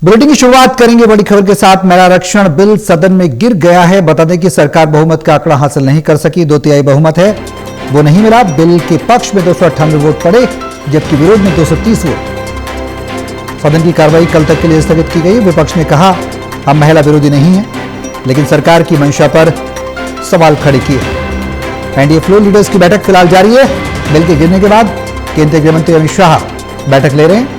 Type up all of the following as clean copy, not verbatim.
Bulletin की शुरुआत करेंगे बड़ी खबर के साथ। महिला आरक्षण बिल सदन में गिर गया है। बता दें कि सरकार बहुमत का आंकड़ा हासिल नहीं कर सकी। 2/3 बहुमत है, वो नहीं मिला। बिल के पक्ष में 298 वोट पड़े, जबकि विरोध में 230 वोट। सदन की कार्रवाई कल तक के लिए स्थगित की गई। विपक्ष ने कहा हम महिला विरोधी नहीं है, लेकिन सरकार की मंशा पर सवाल खड़े किए। एनडीए फ्लोर लीडर्स की बैठक फिलहाल जारी है। बिल के गिरने के बाद केंद्रीय गृह मंत्री अमित शाह बैठक ले रहे हैं।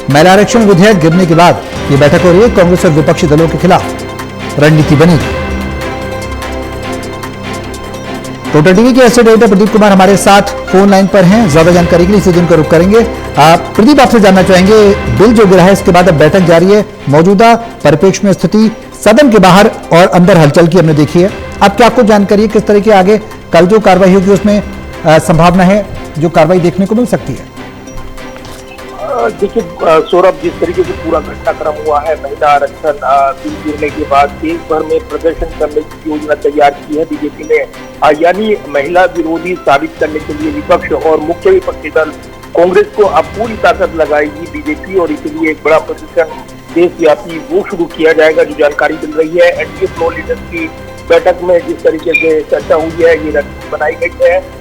महिला आरक्षण विधेयक गिरने के बाद यह बैठक हो रही है। कांग्रेस और विपक्षी दलों के खिलाफ रणनीति बनेगी। टोटल टीवी के एसोसिएट एडिटर प्रदीप कुमार हमारे साथ फोन लाइन पर हैं। ज्यादा जानकारी के लिए इसी दिन का रुख करेंगे। प्रदीप, आपसे जानना चाहेंगे, बिल जो गिरा है इसके बाद अब बैठक जारी है। मौजूदा परिप्रेक्ष्य में स्थिति सदन के बाहर और अंदर हलचल की हमने देखी है। अब क्या आपको जानकारी है किस तरह के आगे कल जो कार्रवाई होगी उसमें संभावना है जो कार्रवाई देखने को मिल सकती है? देखिए सौरभ, जिस तरीके से पूरा घटनाक्रम हुआ है, महिला आरक्षण बिल गिरने के बाद देश भर में प्रदर्शन करने की योजना तैयार की है बीजेपी ने। यानी महिला विरोधी साबित करने के लिए विपक्ष और मुख्य विपक्षी दल कांग्रेस को अब पूरी ताकत लगाएगी बीजेपी, और इसलिए एक बड़ा प्रदर्शन देशव्यापी वो शुरू किया जाएगा। जो जानकारी मिल रही है एनडीए फ्लोर लीडर्स की बैठक में जिस तरीके से चर्चा हुई है, ये रणनीति बनाई गई है।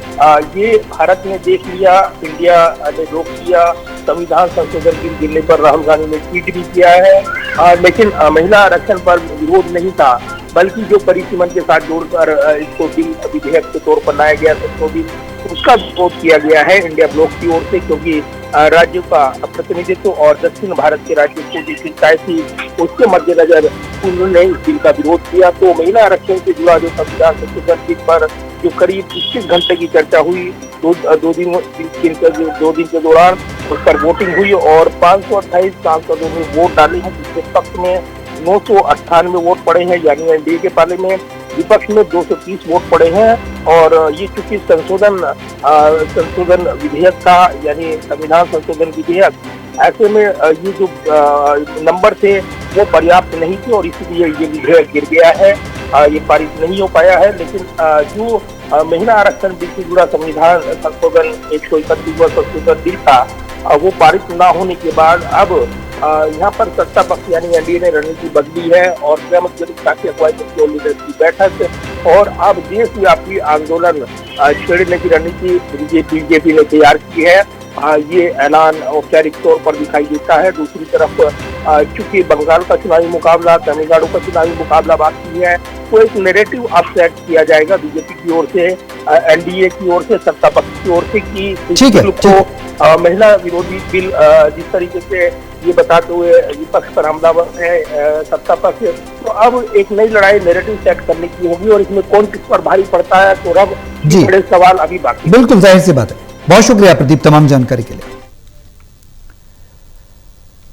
ये भारत ने देख लिया, इंडिया ने रोक लिया। संविधान संशोधन बिल गिरने पर राहुल गांधी ने ट्वीट भी किया है, लेकिन महिला आरक्षण पर विरोध नहीं था, बल्कि जो परिसीमन के साथ जोड़कर इसको बिल विधेयक के तौर पर लाया गया तो बिल उसका विरोध किया गया है इंडिया ब्लॉक की ओर से, क्योंकि राज्यों का प्रतिनिधित्व और दक्षिण भारत के राज्यों को जो चिंताएं थी उसके मद्देनजर उन्होंने इस बिल का विरोध किया। तो महिला आरक्षण से जुड़ा जो संविधान संशोधन बिल पर जो करीब 21 घंटे की चर्चा हुई, दो दिन के दौरान उस पर वोटिंग हुई और 528 सांसदों ने वोट डाले हैं, जिसके पक्ष में 998 वोट पड़े हैं, यानी एनडीए के पाले में। विपक्ष में 230 वोट पड़े हैं। और ये चूंकि संशोधन विधेयक था, यानी संविधान संशोधन विधेयक, ऐसे में ये जो नंबर थे वो पर्याप्त नहीं थे और इसीलिए ये विधेयक गिर गया है, ये पारित नहीं हो पाया है। लेकिन जो महिला आरक्षण बिल से जुड़ा संविधान संशोधन 131वां संशोधन बिल था, वो पारित न होने के बाद अब यहाँ पर सत्ता पक्ष यानी एनडीए ने रणनीति बदली है और शासी अगुवाई लीडर्स की बैठक और अब देशव्यापी आंदोलन छेड़ने की रणनीति बीजेपी ने तैयार की है। ये ऐलान औपचारिक तौर पर दिखाई देता है। दूसरी तरफ चूंकि बंगाल का चुनावी मुकाबला, तमिलनाडु का चुनावी मुकाबला बाकी है, तो एक नैरेटिव अपसेट किया जाएगा बीजेपी की ओर से, एनडीए की ओर से, सत्ता पक्ष की ओर से कि इस बिल को महिला विरोधी बिल जिस तरीके से ये बताते हुए विपक्ष पर हमलावर है सत्ता पक्ष, तो अब एक नई लड़ाई नैरेटिव सेट करने की होगी और इसमें कौन किस पर भारी पड़ता है तो रब बड़े सवाल अभी बाकी। बिल्कुल जाहिर सी बात है। बहुत शुक्रिया प्रदीप तमाम जानकारी के लिए।